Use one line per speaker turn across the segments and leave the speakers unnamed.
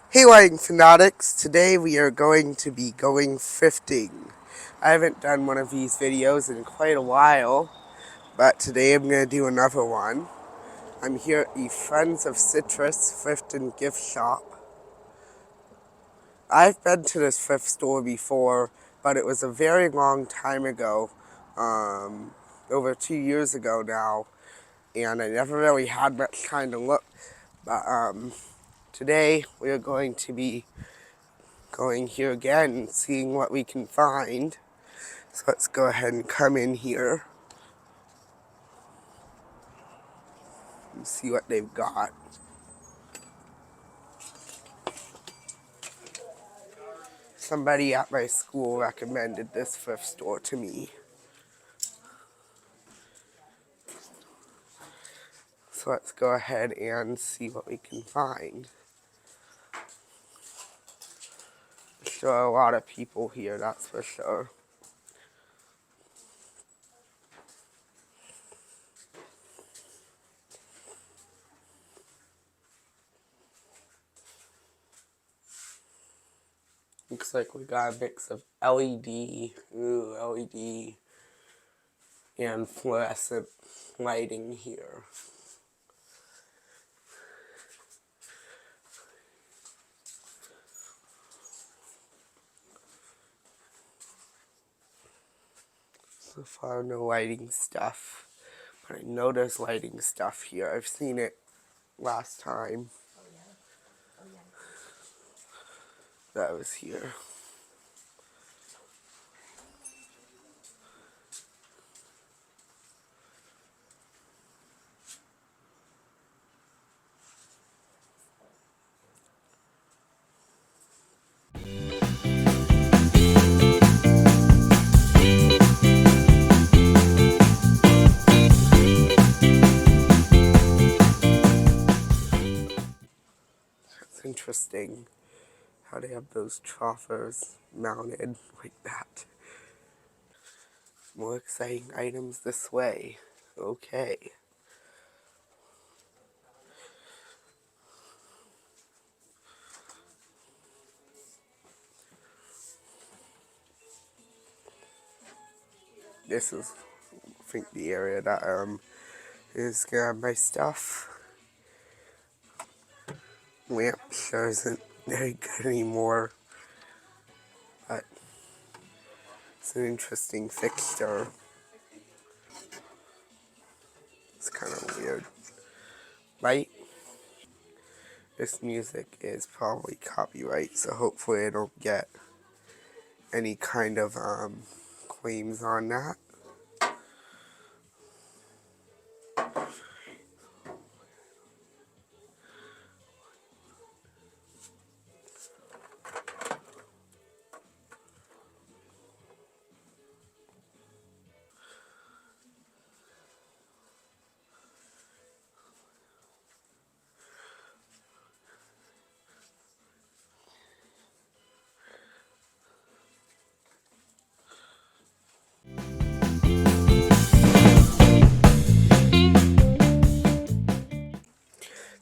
Hey lighting fanatics, today we are going to be going thrifting. I haven't done one of these videos in quite a while, but today I'm going to do another one. I'm here at the Friends of Citrus Thrift and Gift Shop. I've been to this thrift store before, but it was a very long time ago, over 2 years ago now, and I never really had much time to look. But today we are going to be going here again and seeing what we can find. So let's go ahead and come in here and see what they've got. Somebody at my school recommended this thrift store to me. So let's go ahead and see what we can find. There's still a lot of people here, that's for sure. Looks like we got a mix of LED, and fluorescent lighting here. So far, no lighting stuff. But I know there's lighting stuff here. I've seen it last time that I was here. It's interesting how they have those troffers mounted like that. More exciting items this way. Okay. This is, I think, the area that is gonna have my stuff. Lamp sure isn't very good anymore, but it's an interesting fixture. It's kind of weird. Right? This music is probably copyright, so hopefully I don't get any kind of claims on that.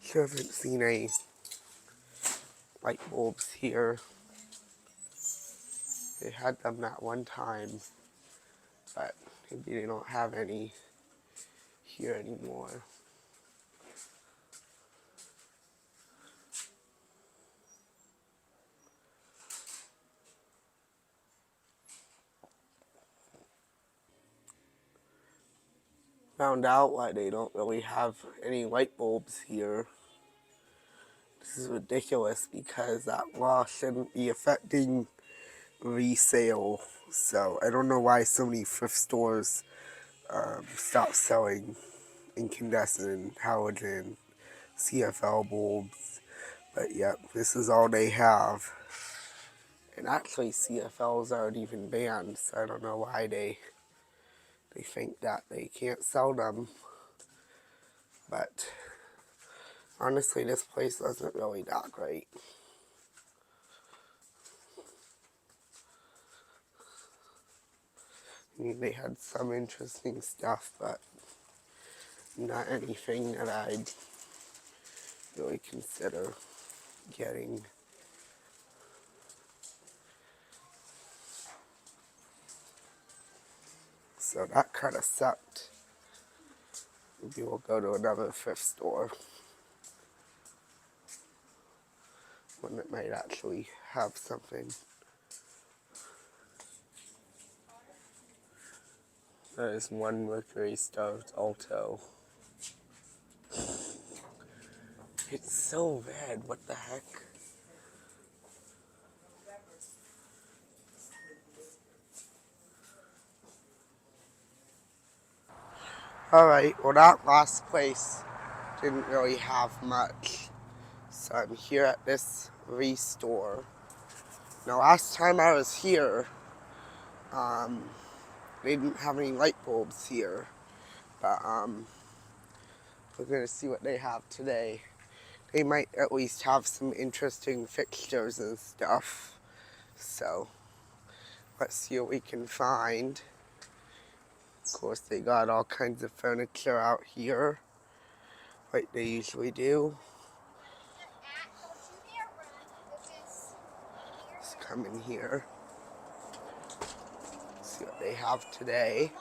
Sure haven't seen any light bulbs here. They had them that one time, but maybe they don't have any here anymore. Found out why they don't really have any light bulbs here. This is ridiculous because that law shouldn't be affecting resale. So I don't know why so many thrift stores stop selling incandescent, halogen, CFL bulbs. But yep, this is all they have. And actually CFLs aren't even banned, so I don't know why they think that they can't sell them. But honestly, this place wasn't really that great. I mean, they had some interesting stuff, but not anything that I'd really consider getting. So that kind of sucked. Maybe we'll go to another thrift store when it might actually have something. There's one Mercury Star's Alto. It's so red, what the heck? Alright, well that last place didn't really have much. So I'm here at this ReStore. Now last time I was here, they didn't have any light bulbs here. But we're gonna see what they have today. They might at least have some interesting fixtures and stuff. So let's see what we can find. Of course, they got all kinds of furniture out here, like they usually do. Let's come in here, see what they have today.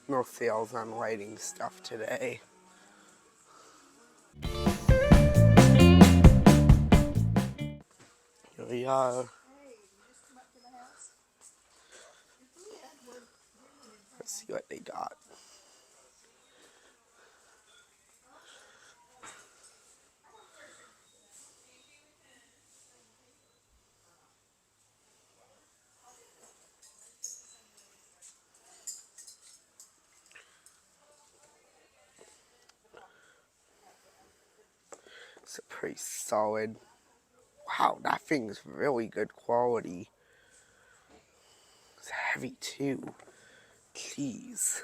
No sales on lighting stuff today. Here we are. Let's see what they got. It's a pretty solid. Wow, that thing's really good quality. It's heavy too. Jeez.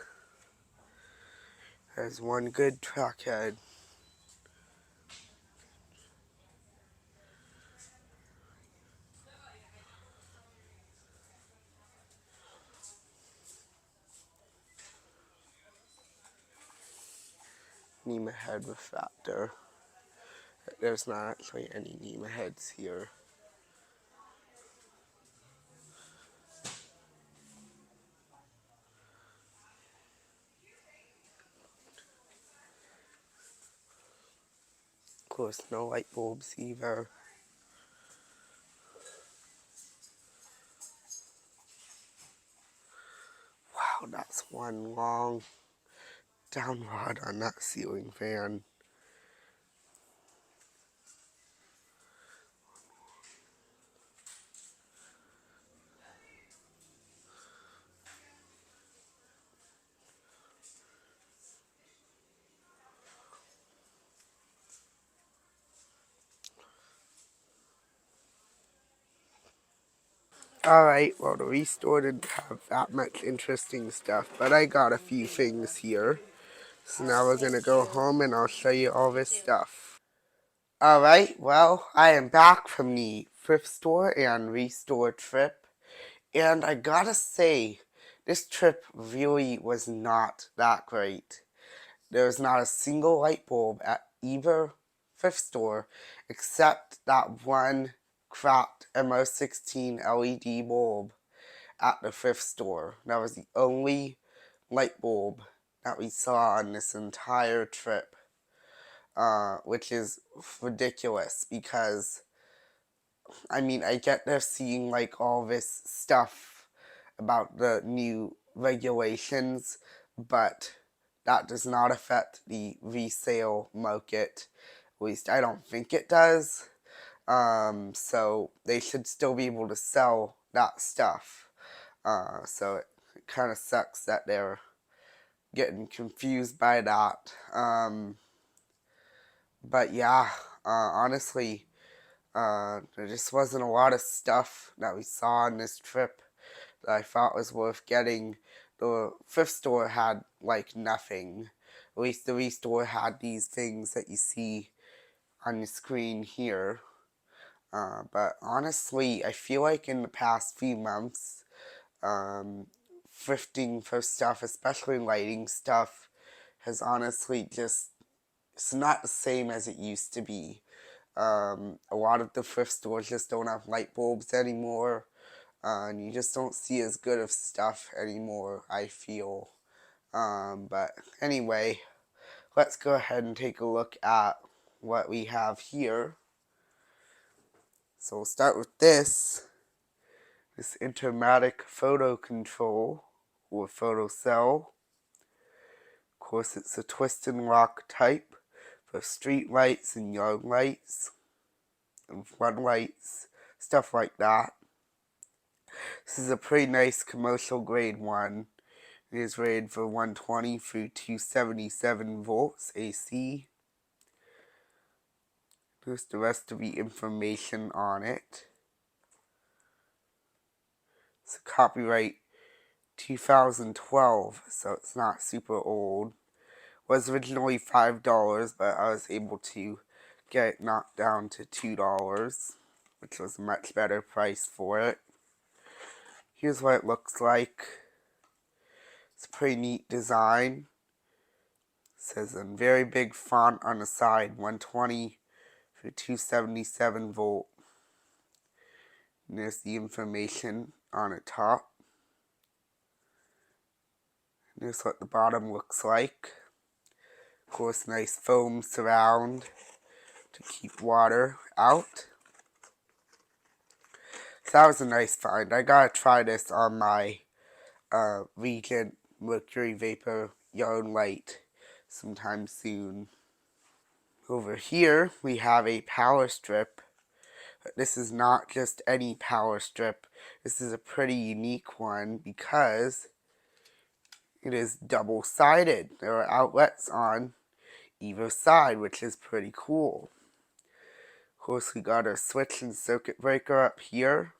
There's one good track head. NEMA head refractor. There's not actually any NEMA heads here. Of course, no light bulbs either. Wow, that's one long down rod on that ceiling fan. Alright, well the ReStore didn't have that much interesting stuff, but I got a few things here. So now we're gonna go home and I'll show you all this stuff. Alright, well, I am back from the Thrift Store and ReStore trip. And I gotta say, this trip really was not that great. There was not a single light bulb at either thrift store except that one cracked MO16 LED bulb at the thrift store. That was the only light bulb that we saw on this entire trip, which is ridiculous because, I mean, I get they're seeing like all this stuff about the new regulations, but that does not affect the resale market. At least I don't think it does. So they should still be able to sell that stuff. So it kind of sucks that they're getting confused by that. But yeah, honestly, there just wasn't a lot of stuff that we saw on this trip that I thought was worth getting. The thrift store had like nothing. At least the ReStore had these things that you see on the screen here. But honestly, I feel like in the past few months, thrifting for stuff, especially lighting stuff, has honestly just, it's not the same as it used to be. A lot of the thrift stores just don't have light bulbs anymore, and you just don't see as good of stuff anymore, I feel. But anyway, let's go ahead and take a look at what we have here. So we'll start with this Intermatic photo control or photocell. Of course, it's a twist and lock type for street lights and yard lights and floodlights, stuff like that. This is a pretty nice commercial grade one. It is rated for 120 through 277 volts AC. Here's the rest of the information on it. It's a copyright 2012, so it's not super old. Was originally $5, but I was able to get it knocked down to $2, which was a much better price for it. Here's what it looks like. It's a pretty neat design. It says in very big font on the side, 120 through 277 volt. And there's the information on the top. And here's what the bottom looks like. Of course, nice foam surround to keep water out. So that was a nice find. I gotta try this on my Regent Mercury Vapor Yard Light sometime soon. Over here we have a power strip. This is not just any power strip. This is a pretty unique one because it is double-sided. There are outlets on either side, which is pretty cool. Of course, we got our switch and circuit breaker up here.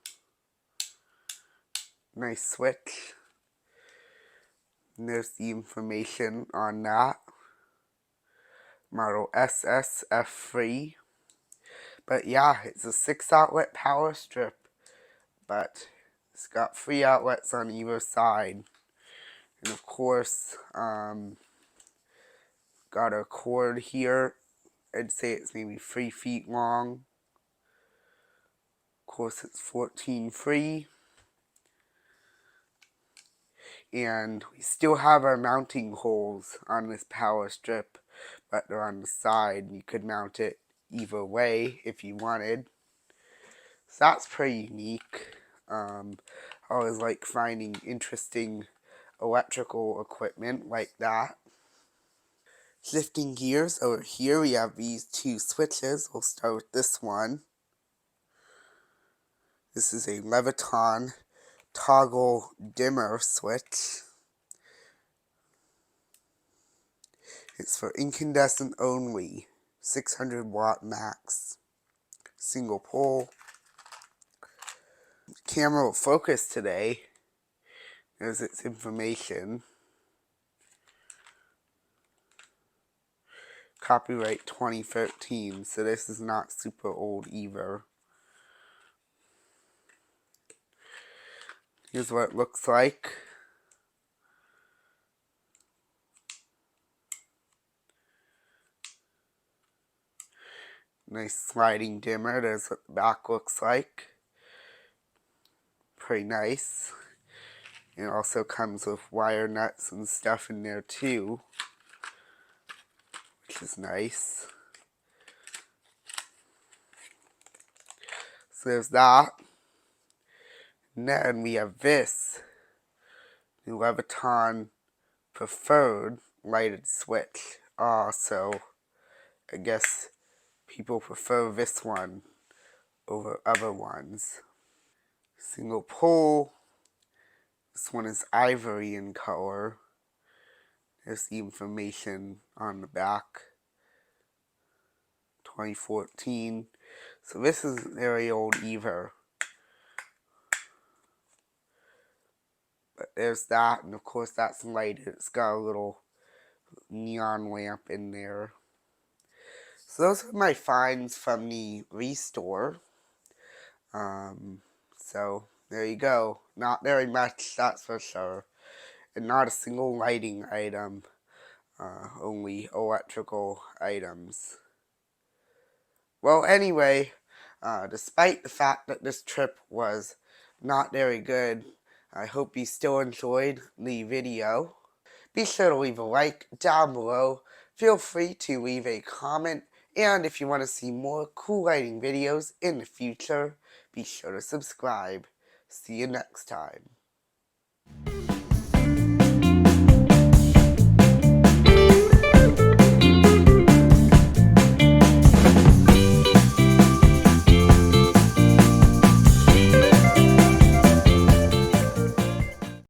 Nice switch. And there's the information on that. Model SSF3. But yeah, it's a 6-outlet power strip. But it's got 3 outlets on either side. And of course, got a cord here. I'd say it's maybe 3 feet long. Of course, it's 14 free. And we still have our mounting holes on this power strip, but they're on the side. You could mount it either way if you wanted. So that's pretty unique. I always like finding interesting electrical equipment like that. Shifting gears, over here we have these 2 switches. We'll start with this one. This is a Leviton toggle dimmer switch. It's for incandescent only, 600 watt max, single pole. Camera will focus today. There's its information. Copyright 2013, so this is not super old either. Here's what it looks like. Nice sliding dimmer. There's what the back looks like. Pretty nice. It also comes with wire nuts and stuff in there too, which is nice. So there's that. And then we have this new Leviton preferred lighted switch. So I guess people prefer this one over other ones. Single pole. This one is ivory in color. There's the information on the back. 2014. So this is very old either. But there's that, and of course that's lighted. It's got a little neon lamp in there. So those are my finds from the ReStore. So there you go. Not very much, that's for sure. And not a single lighting item. Only electrical items. Well, anyway, despite the fact that this trip was not very good, I hope you still enjoyed the video. Be sure to leave a like down below. Feel free to leave a comment. And if you want to see more cool lighting videos in the future, be sure to subscribe. See you next time.